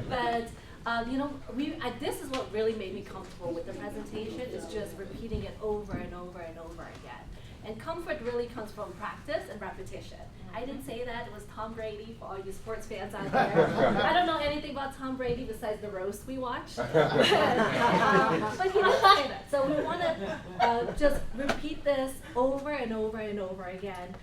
But this is what really made me comfortable with the presentation, is just repeating it over and over and over again. And comfort really comes from practice and repetition. I didn't say that, it was Tom Brady for all you sports fans out there. I don't know anything about Tom Brady besides the roast we watched. But he didn't say that. So we want to just repeat this over and over and over again.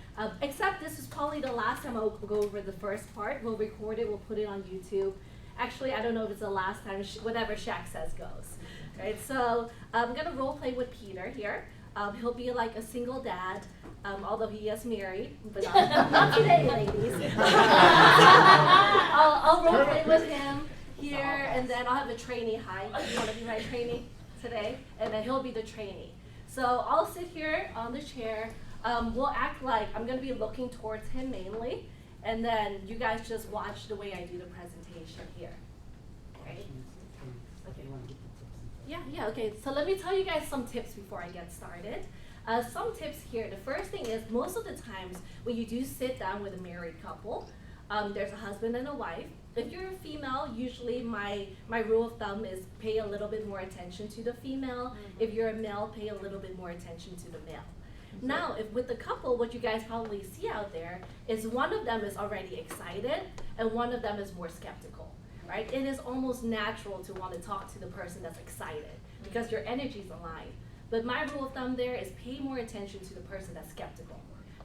Except this is probably the last time I'll go over the first part. We'll record it, we'll put it on YouTube. Actually, I don't know if it's the last time, whatever Shaq says goes. Right, so I'm going to role play with Peter here. He'll be like a single dad, although he is married, but not today, ladies. I'll role play with him here, and then I'll have a trainee. Hi, you want to be my trainee today? And then he'll be the trainee. So I'll sit here on the chair. We'll act like I'm going to be looking towards him mainly, and then you guys just watch the way I do the presentation here. Right? Yeah, okay. So let me tell you guys some tips before I get started. Some tips here. The first thing is, most of the times when you do sit down with a married couple, there's a husband and a wife. If you're a female, usually my rule of thumb is pay a little bit more attention to the female. If you're a male, pay a little bit more attention to the male. Now, if with the couple, what you guys probably see out there is one of them is already excited and one of them is more skeptical. Right? It is almost natural to want to talk to the person that's excited because your energy's aligned. But my rule of thumb there is pay more attention to the person that's skeptical.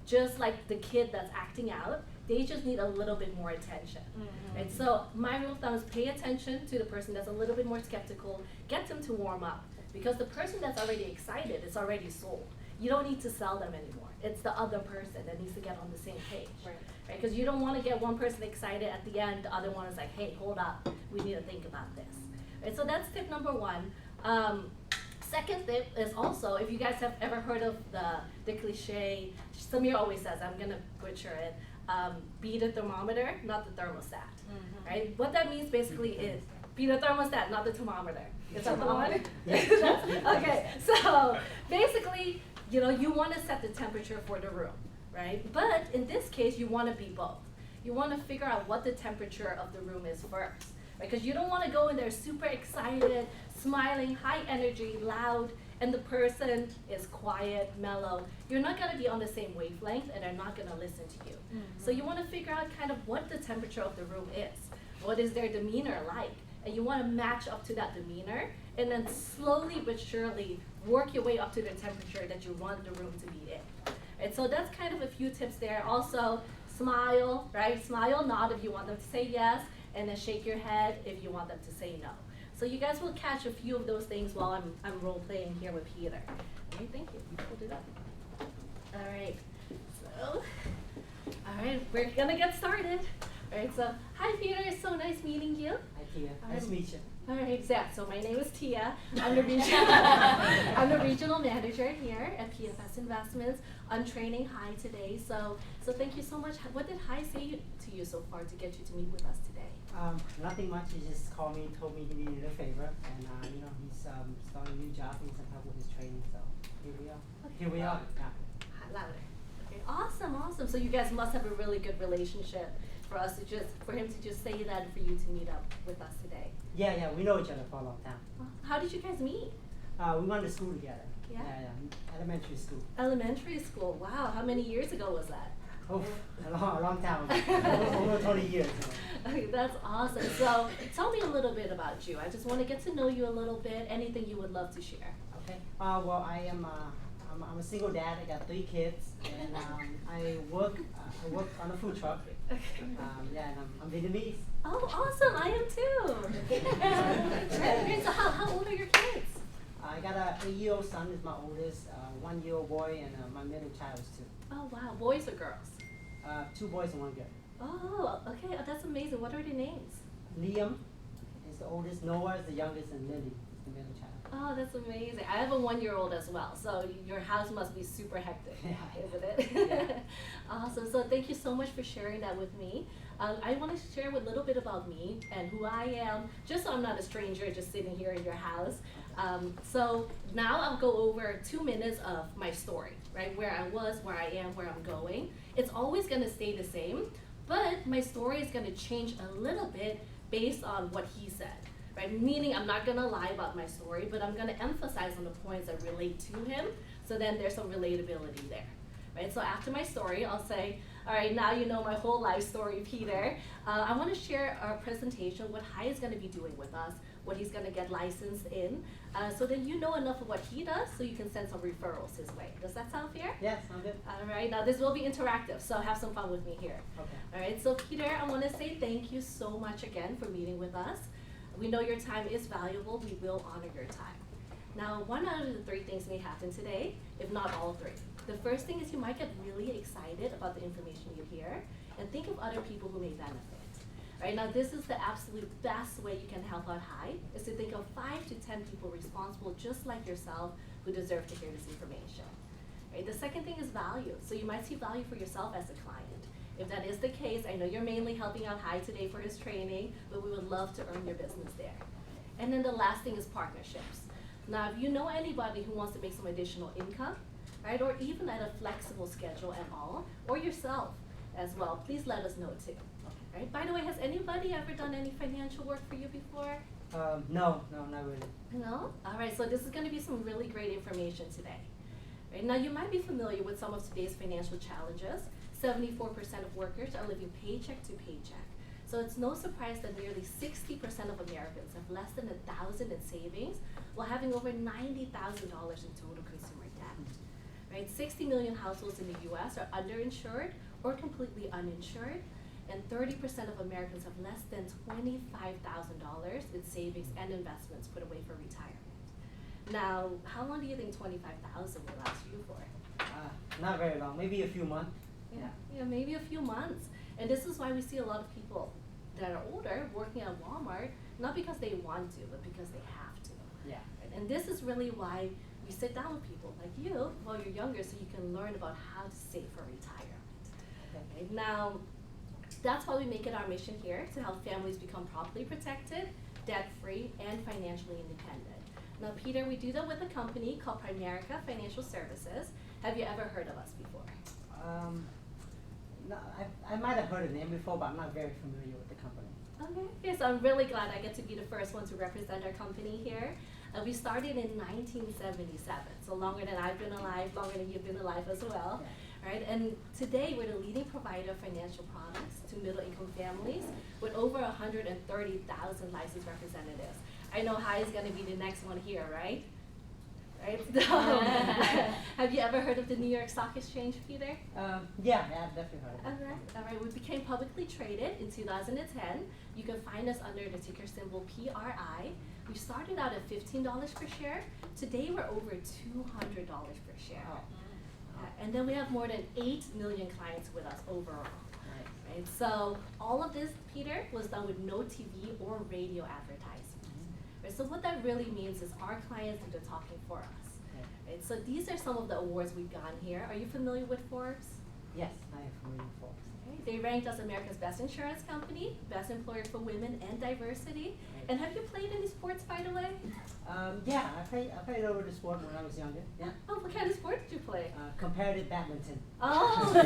Just like the kid that's acting out, they just need a little bit more attention. Right? So my rule of thumb is pay attention to the person that's a little bit more skeptical, get them to warm up. Because the person that's already excited is already sold. You don't need to sell them anymore. It's the other person that needs to get on the same page. Right? Because you don't want to get one person excited at the end, the other one is like, hey, hold up, we need to think about this. Right? So that's tip number one. Second tip is also, if you guys have ever heard of the cliche, Samir always says, I'm going to butcher it, be the thermometer, not the thermostat. Right? What that means basically is, be the thermostat, not the thermometer. Is that the one? Okay, so basically, you want to set the temperature for the room, right? But in this case, you want to be both. You want to figure out what the temperature of the room is first, right? Because you don't want to go in there super excited, smiling, high energy, loud, and the person is quiet, mellow. You're not going to be on the same wavelength, and they're not going to listen to you. So you want to figure out kind of what the temperature of the room is. What is their demeanor like? And you want to match up to that demeanor, and then slowly but surely work your way up to the temperature that you want the room to be in. And so that's kind of a few tips there. Also, smile, right? Smile, nod if you want them to say yes, and then shake your head if you want them to say no. So you guys will catch a few of those things while I'm role playing here with Peter. Okay, thank you. We'll do that. All right. So, all right, we're gonna get started. All right. So, hi Peter. It's so nice meeting you. Hi Tia. Nice to meet you. All right, Zach. So my name is Tia. I'm the regional manager here at PFS Investments. I'm training Hai today. So thank you so much. What did Hai say to you so far to get you to meet with us today? Nothing much. He just called me, told me he needed a favor, and he's starting a new job. He needs some help with his training. So here we are. Okay. Here we are. Yeah. Louder. Okay. Awesome. So you guys must have a really good relationship for him to just say that, and for you to meet up with us today. Yeah, we know each other for a long time. How did you guys meet? We went to school together. Yeah? Elementary school. Elementary school, wow. How many years ago was that? Oh, a long time ago. Over 20 years. Okay, that's awesome. So tell me a little bit about you. I just want to get to know you a little bit. Anything you would love to share. Okay. Well, I'm a single dad. I got 3 kids, and I work on a food truck. And I'm Vietnamese. Oh, awesome! I am too. Great. So how old are your kids? I got a 8-year-old son is my oldest, 1-year-old boy, and my middle child is 2. Oh wow, boys or girls? 2 boys and 1 girl. Oh, okay. Oh, that's amazing. What are their names? Liam is the oldest, Noah is the youngest, and Lily is the middle child. Oh, that's amazing. I have a 1-year-old as well, so your house must be super hectic, isn't it? Yeah. Awesome. So thank you so much for sharing that with me. I want to share a little bit about me and who I am, just so I'm not a stranger just sitting here in your house. So now I'll go over 2 minutes of my story, right? Where I was, where I am, where I'm going. It's always going to stay the same, but my story is going to change a little bit based on what he said, right? Meaning I'm not going to lie about my story, but I'm going to emphasize on the points that relate to him, so then there's some relatability there, right? So after my story, I'll say, all right, now you know my whole life story, Peter. I want to share our presentation, what Hai is going to be doing with us, what he's going to get licensed in, so then you know enough of what he does so you can send some referrals his way. Does that sound fair? Yeah, sounds good. All right, now this will be interactive, so have some fun with me here. Okay. All right, so Peter, I want to say thank you so much again for meeting with us. We know your time is valuable. We will honor your time. Now, one out of the three things may happen today, if not all three. The first thing is you might get really excited about the information you hear and think of other people who may benefit. Right, now this is the absolute best way you can help out Hai, is to think of 5 to 10 people responsible just like yourself who deserve to hear this information. Right, the second thing is value. So you might see value for yourself as a client. If that is the case, I know you're mainly helping out Hai today for his training, but we would love to earn your business there. And then the last thing is partnerships. Now, if you know anybody who wants to make some additional income, right, or even at a flexible schedule at all, or yourself as well, please let us know too. Right? By the way, has anybody ever done any financial work for you before? No, not really. No? All right, so this is going to be some really great information today. Right? Now, you might be familiar with some of today's financial challenges. 74% of workers are living paycheck to paycheck. So it's no surprise that nearly 60% of Americans have less than $1,000 in savings, while having over $90,000 in total consumer debt. Right? 60 million households in the U.S. are underinsured or completely uninsured, and 30% of Americans have less than $25,000 in savings and investments put away for retirement. Now, how long do you think $25,000 will last you for? Not very long, maybe a few months. Yeah, maybe a few months. And this is why we see a lot of people that are older working at Walmart, not because they want to, but because they have to. Yeah. Right? And this is really why we sit down with people like you while you're younger, so you can learn about how to save for retirement. Okay? Now, that's why we make it our mission here to help families become properly protected, debt-free, and financially independent. Now, Peter, we do that with a company called Primerica Financial Services. Have you ever heard of us before? No, I might have heard the name before, but I'm not very familiar with the company. Okay, so I'm really glad I get to be the first one to represent our company here. We started in 1977, so longer than I've been alive, longer than you've been alive as well. Yeah. Right? And today we're the leading provider of financial products to middle-income families with over 130,000 licensed representatives. I know Hai is going to be the next one here, right? Right? Have you ever heard of the New York Stock Exchange, Peter? Yeah, I've definitely heard of it. All right. We became publicly traded in 2010. You can find us under the ticker symbol PRI. We started out at $15 per share. Today we're over $200 per share. Oh. And then we have more than 8 million clients with us overall. Nice. Right? So all of this, Peter, was done with no TV or radio advertisements. Right? So what that really means is our clients do the talking for us. Okay. Right? So these are some of the awards we've gotten here. Are you familiar with Forbes? Yes, I am familiar with Forbes. Okay. They ranked us America's best insurance company, best employer for women and diversity. And have you played any sports, by the way? Yeah, I played a little bit of sport when I was younger. Yeah. Oh, what kind of sport did you play? Competitive badminton. Oh, fun!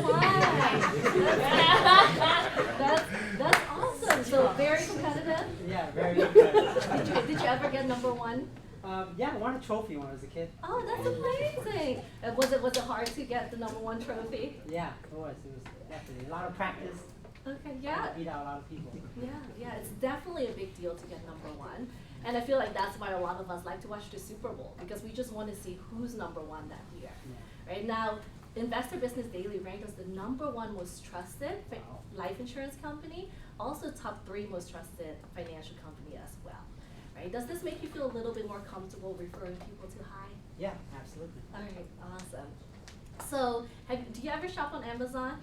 That's awesome. So very competitive. Yeah, very competitive. Did you ever get number one? Yeah, I won a trophy when I was a kid. Oh, that's amazing. Was it hard to get the number one trophy? Yeah, it was definitely a lot of practice. Okay, yeah. I beat out a lot of people. Yeah, it's definitely a big deal to get number one. And I feel like that's why a lot of us like to watch the Super Bowl, because we just want to see who's number one that year. Yeah. Right now, Investor Business Daily ranked us the number one most trusted life insurance company, also top 3 most trusted financial company as well. Right? Does this make you feel a little bit more comfortable referring people to Hai? Yeah, absolutely. All right, awesome. So, do you ever shop on Amazon?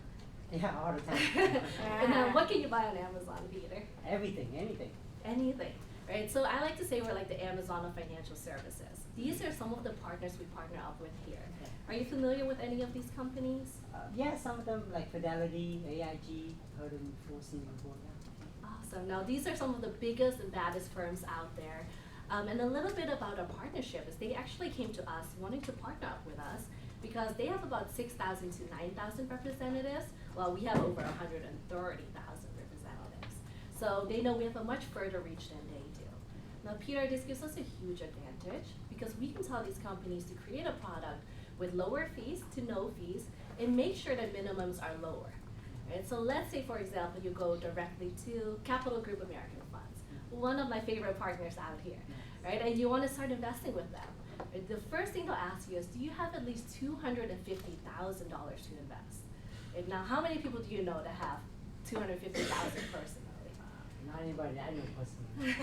Yeah, all the time. And what can you buy on Amazon, Peter? Everything, anything. Anything, right? So I like to say we're like the Amazon of financial services. These are some of the partners we partner up with here. Okay. Are you familiar with any of these companies? Yeah, some of them like Fidelity, AIG, heard of them before, seen them before. Yeah. Awesome. Now these are some of the biggest and baddest firms out there. And a little bit about our partnership is they actually came to us wanting to partner up with us because they have about 6,000 to 9,000 representatives Well, we have over 130,000 representatives. So they know we have a much further reach than they do. Now, Peter, this gives us a huge advantage because we can tell these companies to create a product with lower fees to no fees and make sure that minimums are lower. Right? So let's say, for example, you go directly to Capital Group American Funds, one of my favorite partners out here, right? And you want to start investing with them. Right? The first thing they'll ask you is, do you have at least $250,000 to invest? And now, how many people do you know that have $250,000 personally? Not anybody I know personally.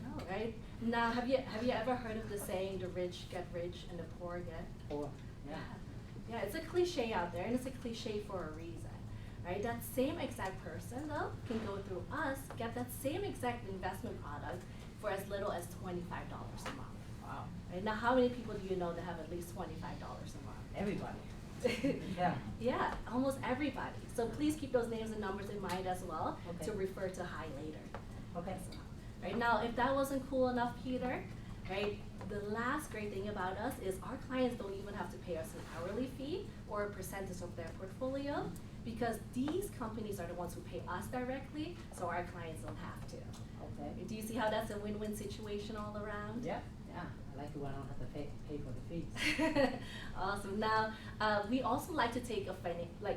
No, right? Now, have you ever heard of the saying, the rich get rich and the poor get? Poor, yeah. Yeah, it's a cliche out there, and it's a cliche for a reason, right? That same exact person, though, can go through us, get that same exact investment product for as little as $25 a month. Wow. Right? Now, how many people do you know that have at least $25 a month? Everybody. Yeah. Yeah, almost everybody. So please keep those names and numbers in mind as well Okay. to refer to high later. Okay. So, right now, if that wasn't cool enough, Peter, right, the last great thing about us is our clients don't even have to pay us an hourly fee or a percentage of their portfolio because these companies are the ones who pay us directly, so our clients don't have to. Okay. Do you see how that's a win-win situation all around? Yeah, yeah. I like it when I don't have to pay for the fees. Awesome. Now, we also like to take a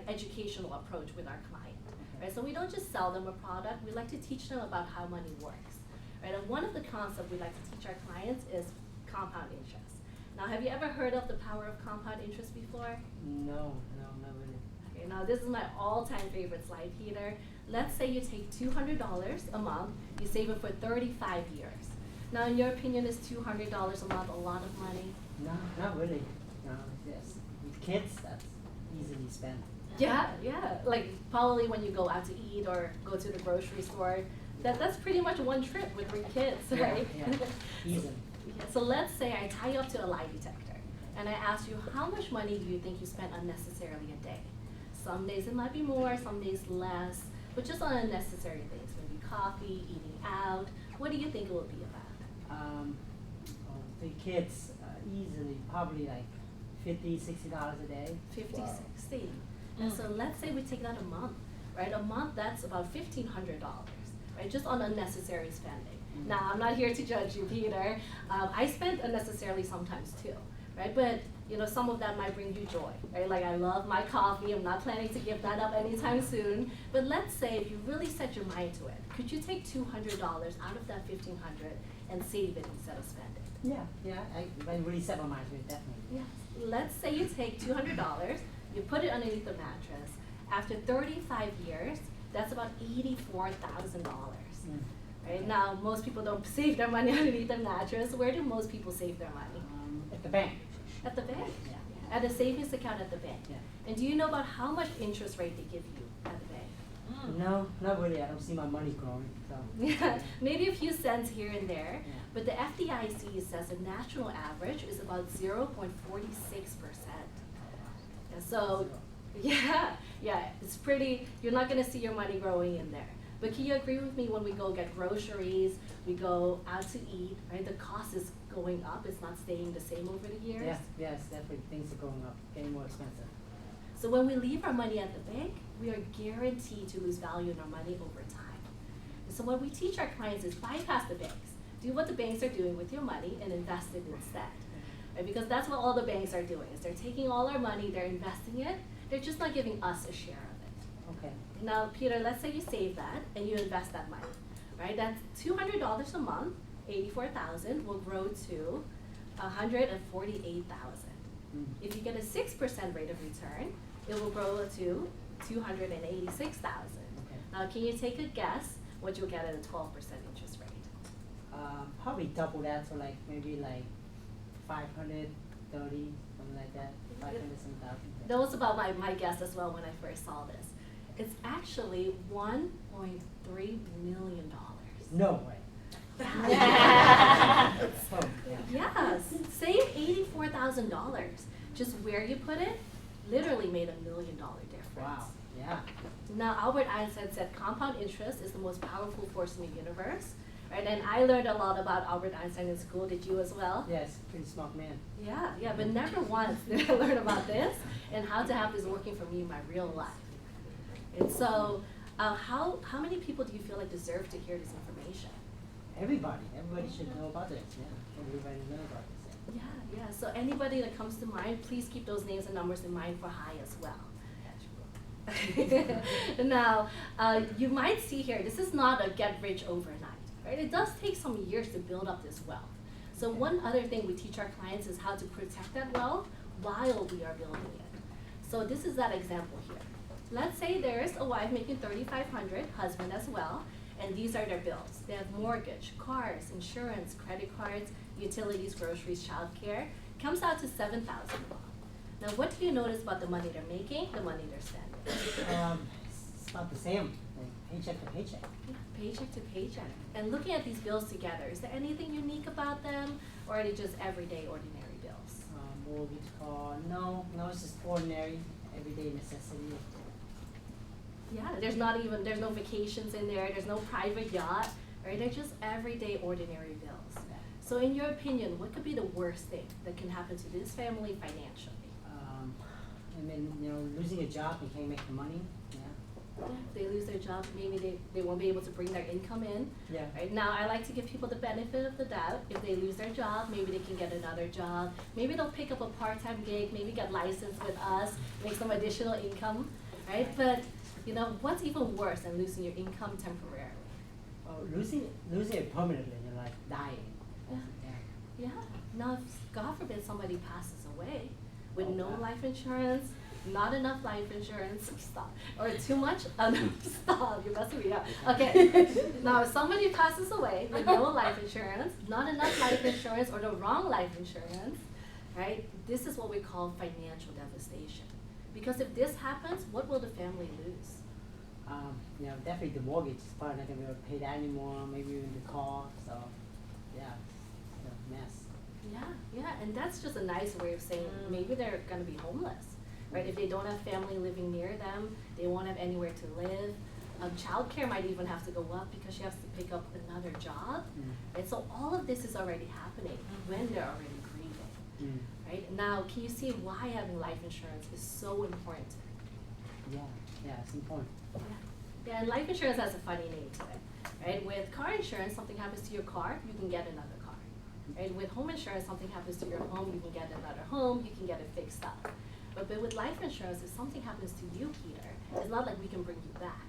educational approach with our client. Okay. Right? So we don't just sell them a product, we like to teach them about how money works. Right? And one of the concepts we like to teach our clients is compound interest. Now, have you ever heard of the power of compound interest before? No, not really. Okay, now this is my all-time favorite slide, Peter. Let's say you take $200 a month, you save it for 35 years. Now, in your opinion, is $200 a month a lot of money? No, not really. No, yes. With kids, that's easily spent. Yeah, yeah. Like probably when you go out to eat or go to the grocery store, that's pretty much one trip with 3 kids, right? Yeah, easily. Yeah, so let's say I tie you up to a lie detector and I ask you, how much money do you think you spend unnecessarily a day? Some days it might be more, some days less, but just on unnecessary things, maybe coffee, eating out. What do you think it would be about? The kids, easily, probably like $50, $60 a day. 50, Wow. 60. And so let's say we take that a month, right? A month, that's about $1,500, right? Just on unnecessary spending. Mhm. Now, I'm not here to judge you, Peter. I spend unnecessarily sometimes too, right? But you know, some of that might bring you joy, right? Like I love my coffee. I'm not planning to give that up anytime soon. But let's say if you really set your mind to it, could you take $200 out of that $1,500 and save it instead of spend it? Yeah, I really set my mind to it, definitely. Yes. Let's say you take $200, you put it underneath the mattress. After 35 years, that's about $84,000. Right? Now, most people don't save their money underneath the mattress. Where do most people save their money? At the bank. At the bank? Yeah. At a savings account at the bank? Yeah. And do you know about how much interest rate they give you at the bank? No, not really. I don't see my money growing. So. Yeah, maybe a few cents here and there, Yeah. but the FDIC says the national average is about 0.46%. And so, yeah, it's pretty, you're not gonna see your money growing in there. But can you agree with me when we go get groceries, we go out to eat, right? The cost is going up, it's not staying the same over the years. Yes, definitely. Things are going up, getting more expensive. So when we leave our money at the bank, we are guaranteed to lose value in our money over time. And so what we teach our clients is bypass the banks. Do what the banks are doing with your money and invest it instead. Right? Because that's what all the banks are doing, is they're taking all our money, they're investing it, they're just not giving us a share of it. Okay. Now, Peter, let's say you save that and you invest that money, right? That's $200 a month, $84,000 will grow to $148,000. If you get a 6% rate of return, it will grow to $286,000. Okay. Now, can you take a guess what you'll get at a 12% interest rate? Probably double that, so like maybe like 530, something like that. 500 some thousand. That was about my guess as well when I first saw this. It's actually $1.3 million. No way. Yeah. Oh, yeah. Yes, save $84,000. Just where you put it, literally made $1 million difference. Wow. Yeah. Now, Albert Einstein said compound interest is the most powerful force in the universe, right? And I learned a lot about Albert Einstein in school. Did you as well? Yes, pretty smart man. Yeah, but never once did I learn about this and how to have this working for me in my real life. And so, how many people do you feel like deserve to hear this information? Everybody should know about this. Yeah, everybody know about this. Yeah. So anybody that comes to mind, please keep those names and numbers in mind for High as well. Now, you might see here, this is not a get rich overnight, right? It does take some years to build up this wealth. So one other thing we teach our clients is how to protect that wealth while we are building it. So this is that example here. Let's say there's a wife making $3,500, husband as well, and these are their bills. They have mortgage, cars, insurance, credit cards, utilities, groceries, childcare. Comes out to $7,000. Now, what do you notice about the money they're making, the money they're spending? It's about the same, like paycheck to paycheck. Yeah, paycheck to paycheck. And looking at these bills together, is there anything unique about them, or are they just everyday, ordinary bills? Mortgage, car, no, it's just ordinary, everyday necessity. Yeah, there's no vacations in there, there's no private yacht, right? They're just everyday, ordinary bills. So in your opinion, what could be the worst thing that can happen to this family financially? And then, losing a job, you can't make the money, yeah. Yeah, if they lose their job, maybe they won't be able to bring their income in. Yeah. Right now, I like to give people the benefit of the doubt. If they lose their job, maybe they can get another job. Maybe they'll pick up a part-time gig, maybe get licensed with us, make some additional income, right? But, what's even worse than losing your income temporarily? Oh, losing it permanently, like dying. Yeah. Yeah. Yeah. Now, if God forbid somebody passes away with no life insurance, not enough life insurance, stop, or too much, stop, you're messing me up. Okay, now if somebody passes away with no life insurance, not enough life insurance, or the wrong life insurance, right, this is what we call financial devastation. Because if this happens, what will the family lose? Definitely the mortgage is probably not going to be able to pay that anymore, maybe even the car, so, yeah, it's a mess. Yeah, and that's just a nice way of saying maybe they're going to be homeless, right? If they don't have family living near them, they won't have anywhere to live. Childcare might even have to go up because she has to pick up another job, right? So all of this is already happening when they're already grieving, right? Now, can you see why having life insurance is so important? Yeah, it's important. Yeah, and life insurance has a funny name to it, right? With car insurance, something happens to your car, you can get another car. Right? With home insurance, something happens to your home, you can get another home, you can get it fixed up. But with life insurance, if something happens to you, Peter, it's not like we can bring you back.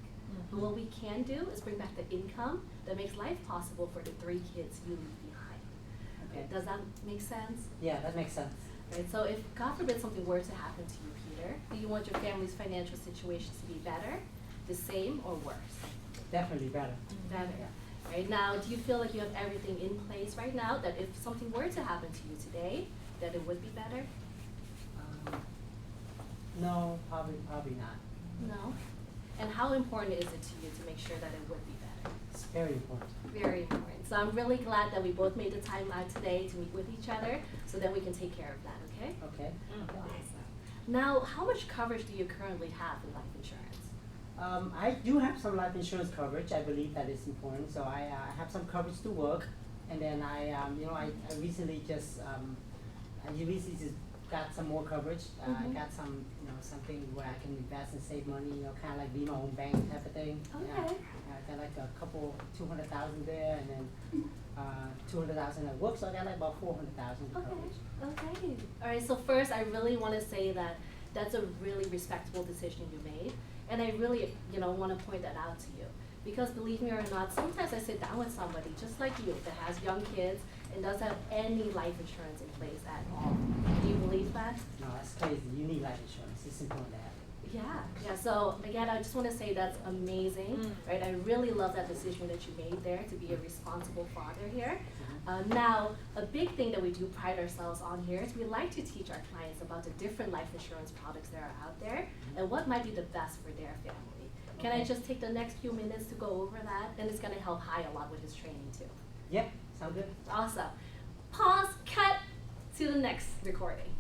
But what we can do is bring back the income that makes life possible for the 3 kids you leave behind. Okay. Does that make sense? Yeah, that makes sense. Right, so if God forbid something were to happen to you, Peter, do you want your family's financial situation to be better, the same, or worse? Definitely better. Better. Right now, do you feel like you have everything in place right now that if something were to happen to you today, that it would be better? No, probably not. No? And how important is it to you to make sure that it would be better? It's very important. Very important. So I'm really glad that we both made the time out today to meet with each other so that we can take care of that, okay? Okay. Awesome. Now, how much coverage do you currently have in life insurance? I do have some life insurance coverage. I believe that is important. So I have some coverage to work, and then I recently just got some more coverage. I got some something where I can invest and save money. Kind of like be my own bank type of thing. Okay. I got like a couple 200,000 there, and then 200,000 at work. So I got like about 400,000 coverage. Okay. All right. So first, I really want to say that that's a really respectable decision you made. And I really, want to point that out to you. Because believe me or not, sometimes I sit down with somebody just like you that has young kids and doesn't have any life insurance in place at all. Do you believe that? No, that's crazy. You need life insurance. It's important to have it. Yeah. So again, I just want to say that's amazing, right? I really love that decision that you made there to be a responsible father here. Now, a big thing that we do pride ourselves on here is we like to teach our clients about the different life insurance products that are out there and what might be the best for their family. Can I just take the next few minutes to go over that? And it's going to help Hai a lot with his training too. Yeah, sound good. Awesome. Pause, cut to the next recording.